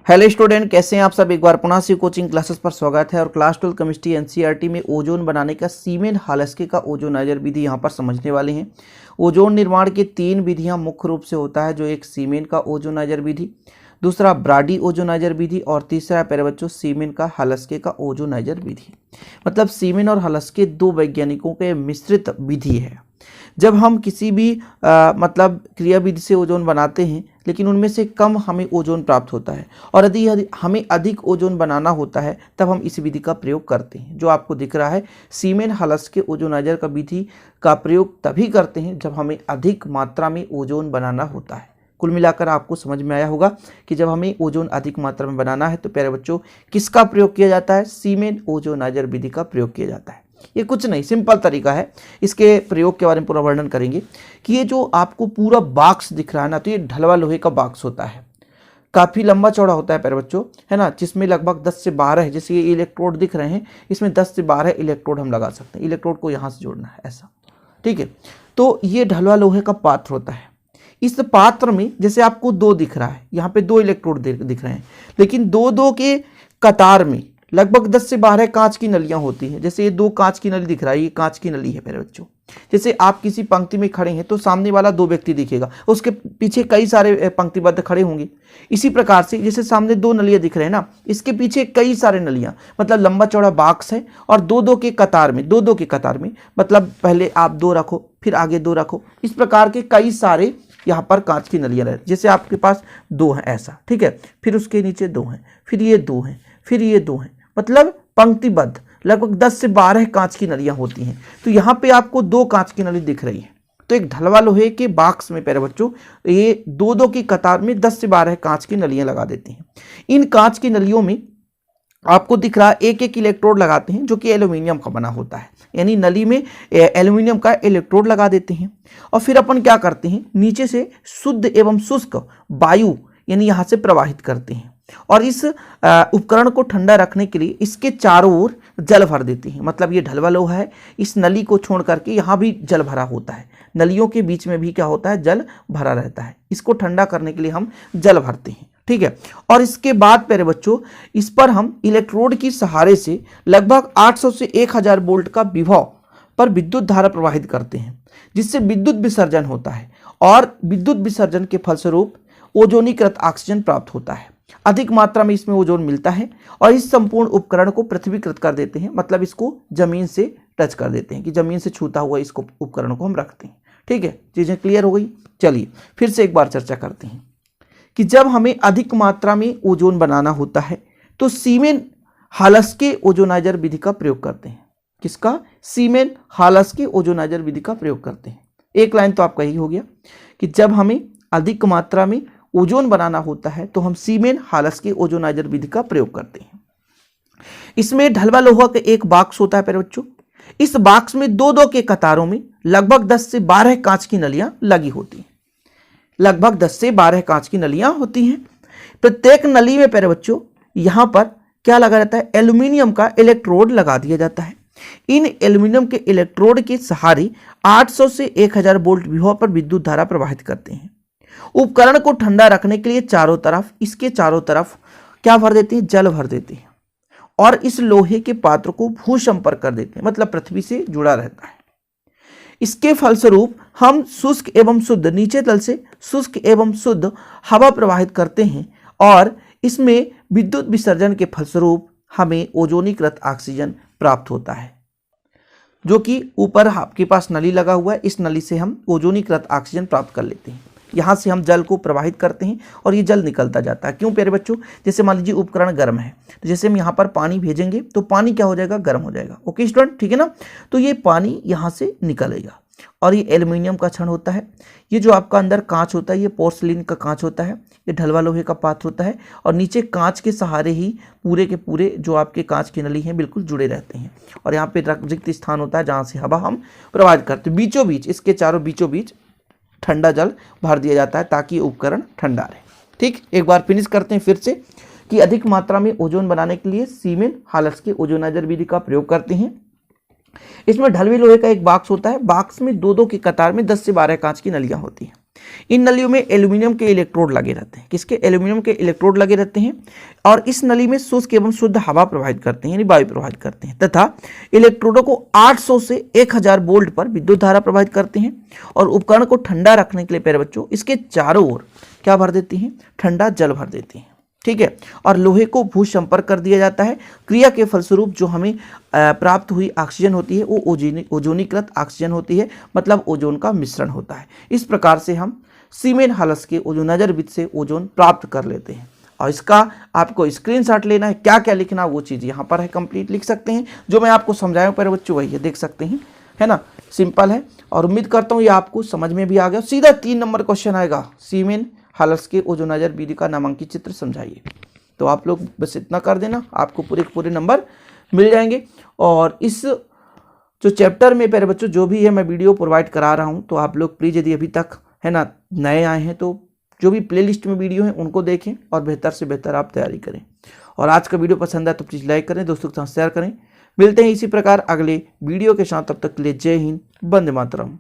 Hello student, कैसे हैं आप सब। एक बार पुनः से कोचिंग क्लासेस पर स्वागत है। और क्लास 12 केमिस्ट्री एनसीईआरटी में ओजोन बनाने का सीमेन-हाल्स्के का ओजोनाइजर विधि यहाँ पर समझने वाले हैं। ओजोन निर्माण की 3 विधियाँ मुख्य रूप से होता है, जो एक सीमेन का ओजोनाइजर विधि, दूसरा ब्राडी ओजोनाइजर विधि और तीसरा प्यारे बच्चों सीमेन का हाल्स्के का ओजोनाइजर विधि। मतलब सीमेन और हाल्स्के दो वैज्ञानिकों के मिश्रित विधि है। जब हम किसी भी मतलब क्रिया विधि से ओजोन बनाते हैं, लेकिन उनमें से कम हमें ओजोन प्राप्त होता है और यदि हमें अधिक ओजोन बनाना होता है तब हम इस विधि का प्रयोग करते हैं। जो आपको दिख रहा है सीमेन-हाल्स्के ओजोनाइजर का विधि का प्रयोग तभी करते हैं जब हमें अधिक मात्रा में ओजोन बनाना होता है। कुल मिलाकर आपको समझ में आया होगा कि जब हमें ओजोन अधिक मात्रा में बनाना है तो प्यारे बच्चों किसका प्रयोग किया जाता है? सीमेन ओजोनाइजर विधि का प्रयोग किया जाता है। ये कुछ नहीं, सिंपल तरीका है। इसके प्रयोग के बारे में पूरा वर्णन करेंगे कि ये जो आपको पूरा बॉक्स दिख रहा है ना, तो ये ढलवा लोहे का बॉक्स होता है। काफ़ी लंबा चौड़ा होता है प्यारे बच्चों, है ना, जिसमें लगभग 10 से 12 जैसे ये इलेक्ट्रोड दिख रहे हैं, इसमें 10 से 12 इलेक्ट्रोड हम लगा सकते हैं। इलेक्ट्रोड को यहाँ से जोड़ना है ऐसा, ठीक है। तो ये ढलवा लोहे का पात्र होता है। इस पात्र में जैसे आपको 2 दिख रहा है, यहाँ पे 2 इलेक्ट्रोड दिख रहे हैं, लेकिन 2-2 के कतार में लगभग 10 से 12 कांच की नलियां होती हैं। जैसे ये 2 कांच की नली दिख रहा है, ये कांच की नली है मेरे बच्चों। जैसे आप किसी पंक्ति में खड़े हैं तो सामने वाला 2 व्यक्ति दिखेगा, उसके पीछे कई सारे पंक्तिबद्ध खड़े होंगे। इसी प्रकार से जैसे सामने 2 नलियां दिख रहे हैं ना, इसके पीछे कई सारे नलियां, मतलब लंबा चौड़ा बॉक्स है और 2-2 के कतार में, 2-2 के कतार में, मतलब पहले आप 2 रखो, फिर आगे 2 रखो, इस प्रकार के कई सारे यहाँ पर कांच की नलियां रहे। जैसे आपके पास 2 हैं ऐसा, ठीक है, फिर उसके नीचे 2 हैं, फिर ये 2 हैं, फिर ये 2 हैं, मतलब पंक्तिबद्ध लगभग 10 से 12 कांच की नलियां होती हैं। तो यहाँ पे आपको 2 कांच की नली दिख रही है। तो एक ढलवा लोहे के बॉक्स में प्यारे बच्चों ये 2-2 की कतार में 10 से 12 कांच की नलियां लगा देती हैं। इन कांच की नलियों में आपको दिख रहा एक इलेक्ट्रोड लगाते हैं, जो कि एल्यूमिनियम का बना होता है। यानी नली में एल्यूमिनियम का इलेक्ट्रोड लगा देते हैं और फिर अपन क्या करते हैं, नीचे से शुद्ध एवं शुष्क वायु यानी यहाँ से प्रवाहित करते हैं और इस उपकरण को ठंडा रखने के लिए इसके चारों ओर जल भर देते हैं। मतलब ये ढलवा लोहा है, इस नली को छोड़ करके यहाँ भी जल भरा होता है, नलियों के बीच में भी क्या होता है, जल भरा रहता है। इसको ठंडा करने के लिए हम जल भरते हैं, ठीक है। और इसके बाद प्यारे बच्चों इस पर हम इलेक्ट्रोड की सहारे से लगभग 800 से 1000 वोल्ट का विभव पर विद्युत धारा प्रवाहित करते हैं, जिससे विद्युत विसर्जन होता है और विद्युत विसर्जन के फलस्वरूप ओजोनीकृत ऑक्सीजन प्राप्त होता है। अधिक मात्रा में इसमें ओजोन मिलता है और इस संपूर्ण उपकरण को पृथ्वीकृत कर देते हैं। मतलब इसको जमीन से टच कर देते हैं कि जमीन से छूता हुआ इसको उपकरण को हम रखते हैं, ठीक है। चीजें क्लियर हो गई। चलिए फिर से एक बार चर्चा करते हैं कि जब हमें अधिक मात्रा में ओजोन बनाना होता है तो सीमेन-हाल्स्के ओजोनाइजर विधि का प्रयोग करते हैं। किसका? सीमेन-हाल्स्के ओजोनाइजर विधि का प्रयोग करते हैं। एक लाइन तो आपका यही हो गया कि जब हमें अधिक मात्रा में ओजोन बनाना होता है तो हम सीमेन-हाल्स्के ओजोनाइजर विधि का प्रयोग करते हैं। इसमें ढलवा लोहा का एक बॉक्स होता है प्यारे बच्चों। इस बॉक्स में 2-2 के कतारों में लगभग 10 से 12 कांच की नलियां लगी होती हैं। लगभग 10 से 12 कांच की नलियां होती हैं। प्रत्येक नली में प्यारे बच्चों यहां पर क्या लगा रहता है, एल्यूमिनियम का इलेक्ट्रोड लगा दिया जाता है। इन एल्यूमिनियम के इलेक्ट्रोड के सहारे 800 से 1000 वोल्ट विभव पर विद्युत धारा प्रवाहित करते हैं। उपकरण को ठंडा रखने के लिए चारों तरफ, इसके चारों तरफ क्या भर देते हैं, जल भर देते हैं और इस लोहे के पात्र को भू संपर्क कर देते हैं, मतलब पृथ्वी से जुड़ा रहता है। इसके फलस्वरूप हम शुष्क एवं शुद्ध, नीचे तल से शुष्क एवं शुद्ध हवा प्रवाहित करते हैं और इसमें विद्युत विसर्जन के फलस्वरूप हमें ओजोनीकृत ऑक्सीजन प्राप्त होता है, जो कि ऊपर आपके पास नली लगा हुआ है। इस नली से हम ओजोनीकृत ऑक्सीजन प्राप्त कर लेते हैं। यहाँ से हम जल को प्रवाहित करते हैं और ये जल निकलता जाता है। क्यों प्यारे बच्चों? जैसे मान लीजिए उपकरण गर्म है, तो जैसे हम यहाँ पर पानी भेजेंगे तो पानी क्या हो जाएगा, गर्म हो जाएगा। ओके स्टूडेंट, ठीक है ना। तो ये पानी यहाँ से निकलेगा और ये एल्यूमिनियम का छड़ होता है। ये जो आपका अंदर कांच होता है, ये पोर्सलिन का कांच होता है, ये ढलवा लोहे का पात्र होता है और नीचे कांच के सहारे ही पूरे के पूरे जो आपके कांच की नली हैं बिल्कुल जुड़े रहते हैं। और यहाँ पे रिक्त स्थान होता है जहाँ से हवा हम प्रवाहित करते हैं। बीचों बीच, इसके चारों बीचों बीच ठंडा जल भर दिया जाता है ताकि उपकरण ठंडा रहे। ठीक, एक बार फिनिश करते हैं फिर से कि अधिक मात्रा में ओजोन बनाने के लिए सीमेन-हाल्स्के ओजोनाइजर विधि का प्रयोग करते हैं। इसमें ढलवी लोहे का एक बॉक्स होता है। बॉक्स में दो दो की कतार में 10 से 12 कांच की नलियां होती हैं। इन नलियों में एल्यूमिनियम के इलेक्ट्रोड लगे रहते हैं। किसके? एल्यूमिनियम के इलेक्ट्रोड लगे रहते हैं और इस नली में शुष्क एवं शुद्ध हवा प्रवाहित करते हैं, यानी वायु प्रवाहित करते हैं, तथा इलेक्ट्रोडों को 800 से 1000 वोल्ट पर विद्युत धारा प्रवाहित करते हैं और उपकरण को ठंडा रखने के लिए प्यारे बच्चों इसके चारों ओर क्या भर देती हैं? ठंडा जल भर देती हैं। ठीक है, और लोहे को भू संपर्क कर दिया जाता है। क्रिया के फलस्वरूप जो हमें प्राप्त हुई ऑक्सीजन होती है वो ओजोनीकृत ऑक्सीजन होती है, मतलब ओजोन का मिश्रण होता है। इस प्रकार से हम सीमेन हालस के ओजोनाइजर विधि से ओजोन प्राप्त कर लेते हैं। और इसका आपको स्क्रीनशॉट लेना है, क्या क्या लिखना वो चीज़ यहाँ पर है, कंप्लीट लिख सकते हैं। जो मैं आपको समझाया पर बच्चों वही है, देख सकते हैं, है ना, सिंपल है। और उम्मीद करता हूँ ये आपको समझ में भी आ गया। सीधा 3 नंबर क्वेश्चन आएगा, सीमेन हालस के ओजोनाइजर विधि का नामांकित चित्र समझाइए। तो आप लोग बस इतना कर देना, आपको पूरे के पूरे नंबर मिल जाएंगे। और इस जो चैप्टर में प्यारे बच्चों जो भी है मैं वीडियो प्रोवाइड करा रहा हूँ, तो आप लोग प्लीज़ यदि अभी तक है ना नए आए हैं तो जो भी प्लेलिस्ट में वीडियो है उनको देखें और बेहतर से बेहतर आप तैयारी करें। और आज का वीडियो पसंद आए तो प्लीज़ लाइक करें, दोस्तों के साथ शेयर करें। मिलते हैं इसी प्रकार अगले वीडियो के साथ, तब तक के लिए जय हिंद, वंदे मातरम।